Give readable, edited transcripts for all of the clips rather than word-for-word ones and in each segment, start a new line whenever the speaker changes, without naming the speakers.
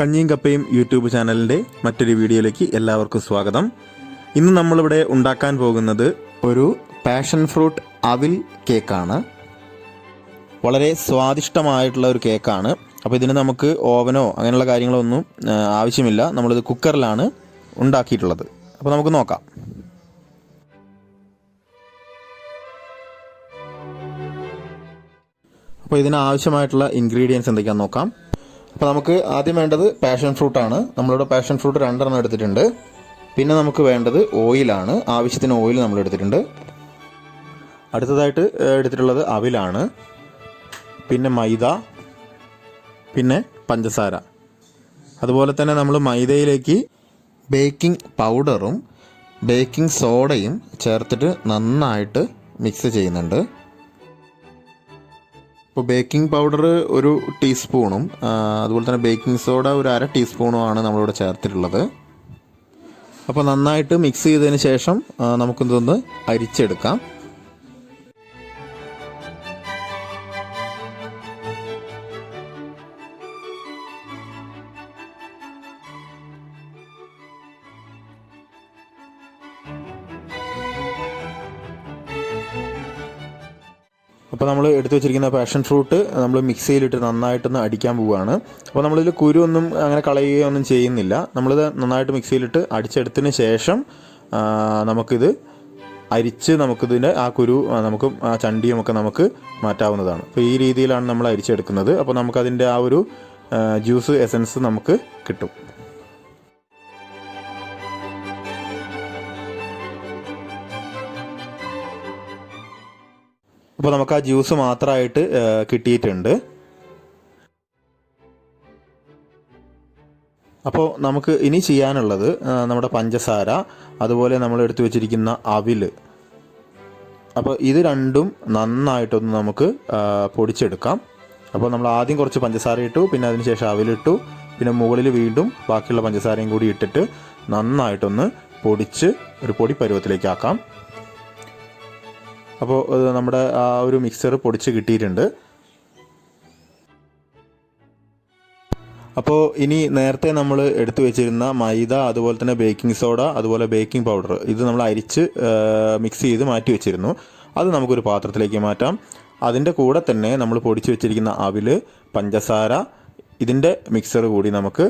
കഞ്ഞിയും കപ്പയും യൂട്യൂബ് ചാനലിൻ്റെ മറ്റൊരു വീഡിയോയിലേക്ക് എല്ലാവർക്കും സ്വാഗതം. ഇന്ന് നമ്മളിവിടെ ഉണ്ടാക്കാൻ പോകുന്നത് ഒരു പാഷൻ ഫ്രൂട്ട് അവിൽ കേക്കാണ്. വളരെ സ്വാദിഷ്ടമായിട്ടുള്ള ഒരു കേക്കാണ്. അപ്പോൾ ഇതിന് നമുക്ക് ഓവനോ അങ്ങനെയുള്ള കാര്യങ്ങളൊന്നും ആവശ്യമില്ല. നമ്മളിത് കുക്കറിലാണ് ഉണ്ടാക്കിയിട്ടുള്ളത്. അപ്പോൾ നമുക്ക് നോക്കാം. അപ്പോൾ ഇതിന് ആവശ്യമായിട്ടുള്ള ഇൻഗ്രീഡിയൻസ് എന്തൊക്കെയാണെന്ന് നോക്കാം. അപ്പോൾ നമുക്ക് ആദ്യം വേണ്ടത് പാഷൻ ഫ്രൂട്ടാണ്. നമ്മളിവിടെ പാഷൻ ഫ്രൂട്ട് 2 എടുത്തിട്ടുണ്ട്. പിന്നെ നമുക്ക് വേണ്ടത് ഓയിലാണ്. ആവശ്യത്തിന് ഓയിൽ നമ്മൾ എടുത്തിട്ടുണ്ട്. അടുത്തതായിട്ട് എടുത്തിട്ടുള്ളത് അവിലാണ്, പിന്നെ മൈദ, പിന്നെ പഞ്ചസാര. അതുപോലെ തന്നെ നമ്മൾ മൈദയിലേക്ക് ബേക്കിംഗ് പൗഡറും ബേക്കിംഗ് സോഡയും ചേർത്തിട്ട് നന്നായിട്ട് മിക്സ് ചെയ്യുന്നുണ്ട്. ഇപ്പോൾ ബേക്കിംഗ് പൗഡർ 1 ടീസ്പൂണും അതുപോലെ തന്നെ ബേക്കിംഗ് സോഡ 1/2 ടീസ്പൂണുമാണ് നമ്മളിവിടെ ചേർത്തിട്ടുള്ളത്. അപ്പോൾ നന്നായിട്ട് മിക്സ് ചെയ്തതിന് ശേഷം നമുക്കിതൊന്ന് അരിച്ചെടുക്കാം. അപ്പോൾ നമ്മൾ എടുത്തു വെച്ചിരിക്കുന്ന പാഷൻ ഫ്രൂട്ട് നമ്മൾ മിക്സിയിലിട്ട് നന്നായിട്ടൊന്ന് അടിക്കാൻ പോവുകയാണ്. അപ്പോൾ നമ്മളിതിൽ കുരു ഒന്നും അങ്ങനെ കളയുകയൊന്നും ചെയ്യുന്നില്ല. നമ്മളിത് നന്നായിട്ട് മിക്സിയിലിട്ട് അടിച്ചെടുത്തതിന് ശേഷം നമുക്കിത് അരിച്ച് നമുക്കിതിൻ്റെ ആ കുരു നമുക്ക് ആ ചണ്ടിയുമൊക്കെ നമുക്ക് മാറ്റാവുന്നതാണ്. അപ്പോൾ ഈ രീതിയിലാണ് നമ്മൾ അരിച്ചെടുക്കുന്നത്. അപ്പോൾ നമുക്കതിൻ്റെ ആ ഒരു ജ്യൂസ് എസൻസ് നമുക്ക് കിട്ടും. അപ്പോൾ നമുക്ക് ആ ജ്യൂസ് മാത്രമായിട്ട് കിട്ടിയിട്ടുണ്ട്. അപ്പോൾ നമുക്ക് ഇനി ചെയ്യാനുള്ളത് നമ്മുടെ പഞ്ചസാര, അതുപോലെ നമ്മൾ എടുത്തു വെച്ചിരിക്കുന്ന അവിൽ. അപ്പോൾ ഇത് രണ്ടും നന്നായിട്ടൊന്ന് നമുക്ക് പൊടിച്ചെടുക്കാം. അപ്പോൾ നമ്മൾ ആദ്യം കുറച്ച് പഞ്ചസാര ഇട്ടു, പിന്നെ അതിന് ശേഷം അവിലിട്ടു, പിന്നെ മുകളിൽ വീണ്ടും ബാക്കിയുള്ള പഞ്ചസാരയും കൂടി ഇട്ടിട്ട് നന്നായിട്ടൊന്ന് പൊടിച്ച് ഒരു പൊടി പരുവത്തിലേക്ക് ആക്കാം. അപ്പോൾ നമ്മുടെ ആ ഒരു മിക്സർ പൊടിച്ച് കിട്ടിയിട്ടുണ്ട്. അപ്പോൾ ഇനി നേരത്തെ നമ്മൾ എടുത്തു വെച്ചിരുന്ന മൈദ, അതുപോലെ തന്നെ ബേക്കിംഗ് സോഡ, അതുപോലെ ബേക്കിംഗ് പൗഡർ, ഇത് നമ്മൾ അരിച്ച് മിക്സ് ചെയ്ത് മാറ്റി വെച്ചിരുന്നു. അത് നമുക്കൊരു പാത്രത്തിലേക്ക് മാറ്റാം. അതിൻ്റെ കൂടെ തന്നെ നമ്മൾ പൊടിച്ച് വെച്ചിരിക്കുന്ന അവിൽ, പഞ്ചസാര, ഇതിൻ്റെ മിക്സർ കൂടി നമുക്ക്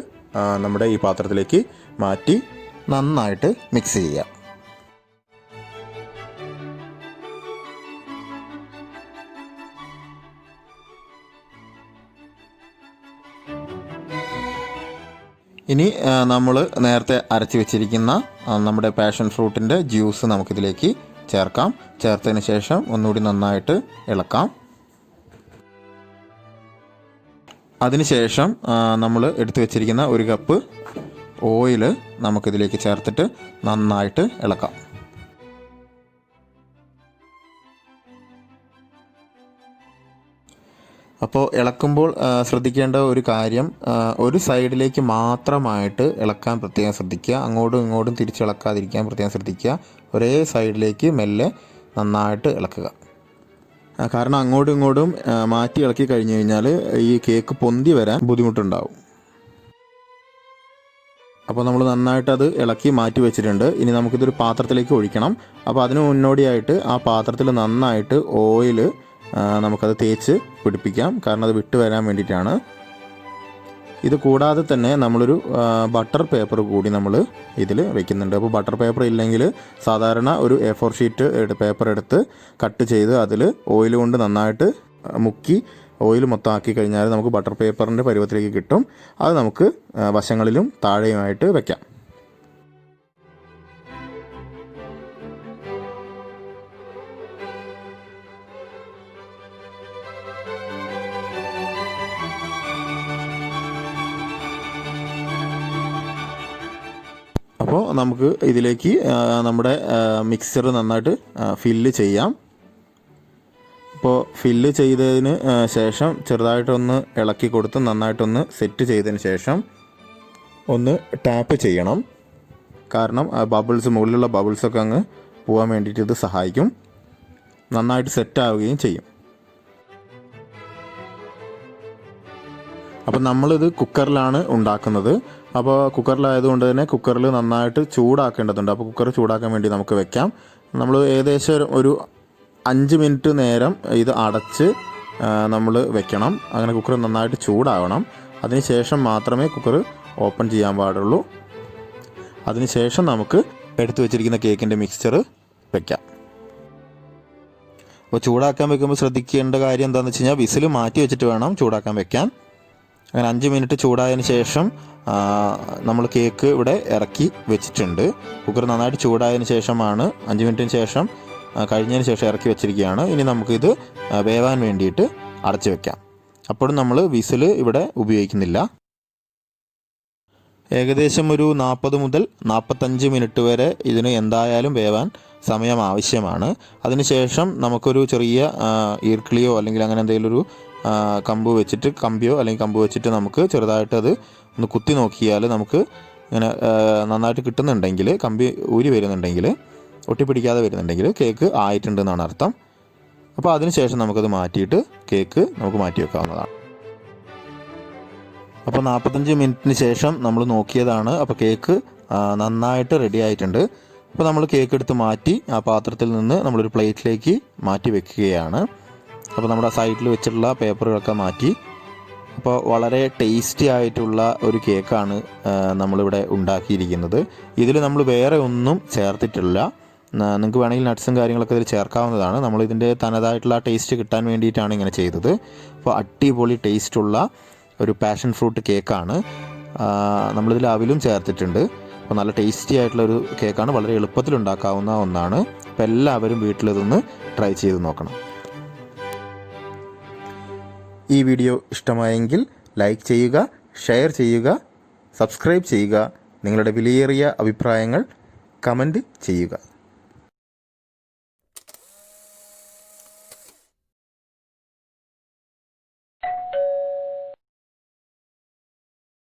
നമ്മുടെ ഈ പാത്രത്തിലേക്ക് മാറ്റി നന്നായിട്ട് മിക്സ് ചെയ്യാം. ഇനി നമ്മൾ നേരത്തെ അരച്ച് വെച്ചിരിക്കുന്ന നമ്മുടെ പാഷൻ ഫ്രൂട്ടിൻ്റെ ജ്യൂസ് നമുക്കിതിലേക്ക് ചേർക്കാം. ചേർത്തതിന് ശേഷം ഒന്നുകൂടി നന്നായിട്ട് ഇളക്കാം. അതിനുശേഷം നമ്മൾ എടുത്തു വെച്ചിരിക്കുന്ന 1 കപ്പ് ഓയിൽ നമുക്കിതിലേക്ക് ചേർത്തിട്ട് നന്നായിട്ട് ഇളക്കാം. അപ്പോൾ ഇളക്കുമ്പോൾ ശ്രദ്ധിക്കേണ്ട ഒരു കാര്യം, ഒരു സൈഡിലേക്ക് മാത്രമായിട്ട് ഇളക്കാൻ പ്രത്യേകം ശ്രദ്ധിക്കുക. അങ്ങോട്ടും ഇങ്ങോട്ടും തിരിച്ചിളക്കാതിരിക്കാൻ പ്രത്യേകം ശ്രദ്ധിക്കുക. ഒരേ സൈഡിലേക്ക് മെല്ലെ നന്നായിട്ട് ഇളക്കുക. കാരണം അങ്ങോട്ടും ഇങ്ങോട്ടും മാറ്റി ഇളക്കി കഴിഞ്ഞ് കഴിഞ്ഞാൽ ഈ കേക്ക് പൊന്തി വരാൻ ബുദ്ധിമുട്ടുണ്ടാവും. അപ്പോൾ നമ്മൾ നന്നായിട്ടത് ഇളക്കി മാറ്റി വെച്ചിട്ടുണ്ട്. ഇനി നമുക്കിതൊരു പാത്രത്തിലേക്ക് ഒഴിക്കണം. അപ്പോൾ അതിന് മുന്നോടിയായിട്ട് ആ പാത്രത്തിൽ നന്നായിട്ട് ഓയിൽ നമുക്കത് തേച്ച് പിടിപ്പിക്കാം. കാരണം അത് വിട്ട് വരാൻ വേണ്ടിയിട്ടാണ്. ഇത് കൂടാതെ തന്നെ നമ്മളൊരു ബട്ടർ പേപ്പർ കൂടി നമ്മൾ ഇതിൽ വെക്കുന്നുണ്ട്. അപ്പോൾ ബട്ടർ പേപ്പർ ഇല്ലെങ്കിൽ സാധാരണ ഒരു A4 ഷീറ്റ് പേപ്പർ എടുത്ത് കട്ട് ചെയ്ത് അതിൽ ഓയിൽ കൊണ്ട് നന്നായിട്ട് മുക്കി ഓയിൽ മൊത്തം ആക്കി കഴിഞ്ഞാൽ നമുക്ക് ബട്ടർ പേപ്പറിൻ്റെ പരുവത്തിലേക്ക് കിട്ടും. അത് നമുക്ക് വശങ്ങളിലും താഴെയുമായിട്ട് വെക്കാം. അപ്പോൾ നമുക്ക് ഇതിലേക്ക് നമ്മുടെ മിക്സർ നന്നായിട്ട് ഫില്ല് ചെയ്യാം. അപ്പോൾ ഫില്ല് ചെയ്തതിന് ശേഷം ചെറുതായിട്ടൊന്ന് ഇളക്കി കൊടുത്ത് നന്നായിട്ടൊന്ന് സെറ്റ് ചെയ്തതിന് ശേഷം ഒന്ന് ടാപ്പ് ചെയ്യണം. കാരണം ബബിൾസ്, മുകളിലുള്ള ബബിൾസൊക്കെ അങ്ങ് പോകാൻ വേണ്ടിയിട്ട് ഇത് സഹായിക്കും. നന്നായിട്ട് സെറ്റ് ആവുകയും ചെയ്യും. അപ്പോൾ നമ്മളിത് കുക്കറിലാണ് ഉണ്ടാക്കുന്നത്. അപ്പോൾ കുക്കറിലായതുകൊണ്ട് തന്നെ കുക്കറിൽ നന്നായിട്ട് ചൂടാക്കേണ്ടതുണ്ട്. അപ്പോൾ കുക്കർ ചൂടാക്കാൻ വേണ്ടി നമുക്ക് വെക്കാം. നമ്മൾ ഏകദേശം ഒരു 5 മിനിറ്റ് നേരം ഇത് അടച്ച് നമ്മൾ വെക്കണം. അങ്ങനെ കുക്കർ നന്നായിട്ട് ചൂടാവണം. അതിനുശേഷം മാത്രമേ കുക്കർ ഓപ്പൺ ചെയ്യാൻ പാടുള്ളൂ. അതിനുശേഷം നമുക്ക് എടുത്തു വെച്ചിരിക്കുന്ന കേക്കിൻ്റെ മിക്സ്ചർ വെക്കാം. അപ്പോൾ ചൂടാക്കാൻ വെക്കുമ്പോൾ ശ്രദ്ധിക്കേണ്ട കാര്യം എന്താണെന്ന് വെച്ച് കഴിഞ്ഞാൽ വിസിൽ മാറ്റി വെച്ചിട്ട് വേണം ചൂടാക്കാൻ വെക്കാൻ. അങ്ങനെ 5 മിനിറ്റ് ചൂടായതിന് ശേഷം നമ്മൾ കേക്ക് ഇവിടെ ഇറക്കി വെച്ചിട്ടുണ്ട്. കുക്കർ നന്നായിട്ട് ചൂടായതിന് ശേഷമാണ് 5 മിനിറ്റിന് ശേഷം കഴിഞ്ഞതിന് ശേഷം ഇറക്കി വെച്ചിരിക്കുകയാണ്. ഇനി നമുക്കിത് വേവാൻ വേണ്ടിയിട്ട് അടച്ചു വെക്കാം. അപ്പോഴും നമ്മൾ വിസിൽ ഇവിടെ ഉപയോഗിക്കുന്നില്ല. ഏകദേശം ഒരു 40 മുതൽ 45 മിനിറ്റ് വരെ ഇതിന് എന്തായാലും വേവാൻ സമയം ആവശ്യമാണ്. അതിനുശേഷം നമുക്കൊരു ചെറിയ ഈർക്കിളിയോ അല്ലെങ്കിൽ അങ്ങനെ എന്തെങ്കിലും ഒരു കമ്പിയോ അല്ലെങ്കിൽ കമ്പ് വെച്ചിട്ട് നമുക്ക് ചെറുതായിട്ട് അത് ഒന്ന് കുത്തി നോക്കിയാൽ നമുക്ക് ഇങ്ങനെ നന്നായിട്ട് കിട്ടുന്നുണ്ടെങ്കിൽ, കമ്പി ഊരി വരുന്നുണ്ടെങ്കിൽ, ഒട്ടിപ്പിടിക്കാതെ വരുന്നുണ്ടെങ്കിൽ കേക്ക് ആയിട്ടുണ്ടെന്നാണ് അർത്ഥം. അപ്പോൾ അതിനുശേഷം നമുക്കത് മാറ്റിയിട്ട് കേക്ക് നമുക്ക് മാറ്റി വെക്കാവുന്നതാണ്. അപ്പോൾ 45 മിനിറ്റിന് ശേഷം നമ്മൾ നോക്കിയതാണ്. അപ്പോൾ കേക്ക് നന്നായിട്ട് റെഡി ആയിട്ടുണ്ട്. അപ്പോൾ നമ്മൾ കേക്ക് എടുത്ത് മാറ്റി ആ പാത്രത്തിൽ നിന്ന് നമ്മളൊരു പ്ലേറ്റിലേക്ക് മാറ്റി വെക്കുകയാണ്. അപ്പോൾ നമ്മുടെ സൈഡിൽ വെച്ചിട്ടുള്ള പേപ്പറുകളൊക്കെ മാറ്റി. അപ്പോൾ വളരെ ടേസ്റ്റി ആയിട്ടുള്ള ഒരു കേക്കാണ് നമ്മളിവിടെ ഉണ്ടാക്കിയിരിക്കുന്നത്. ഇതിൽ നമ്മൾ വേറെ ഒന്നും ചേർത്തിട്ടില്ല. നിങ്ങൾക്ക് വേണമെങ്കിൽ നട്ട്സും കാര്യങ്ങളൊക്കെ ഇതിൽ ചേർക്കാവുന്നതാണ്. നമ്മളിതിൻ്റെ തനതായിട്ടുള്ള ടേസ്റ്റ് കിട്ടാൻ വേണ്ടിയിട്ടാണ് ഇങ്ങനെ ചെയ്തത്. അപ്പോൾ അടിപൊളി ടേസ്റ്റുള്ള ഒരു പാഷൻ ഫ്രൂട്ട് കേക്കാണ്. നമ്മളിതിൽ അവിലും ചേർത്തിട്ടുണ്ട്. അപ്പോൾ നല്ല ടേസ്റ്റി ആയിട്ടുള്ളൊരു കേക്കാണ്. വളരെ എളുപ്പത്തിൽ ഉണ്ടാക്കാവുന്ന ഒന്നാണ്. അപ്പോൾ എല്ലാവരും വീട്ടിലിതൊന്ന് ട്രൈ ചെയ്ത് നോക്കണം. ഈ വീഡിയോ ഇഷ്ടമായെങ്കിൽ ലൈക്ക് ചെയ്യുക, ഷെയർ ചെയ്യുക, സബ്സ്ക്രൈബ് ചെയ്യുക. നിങ്ങളുടെ വിലയേറിയ അഭിപ്രായങ്ങൾ കമൻറ്റ് ചെയ്യുക.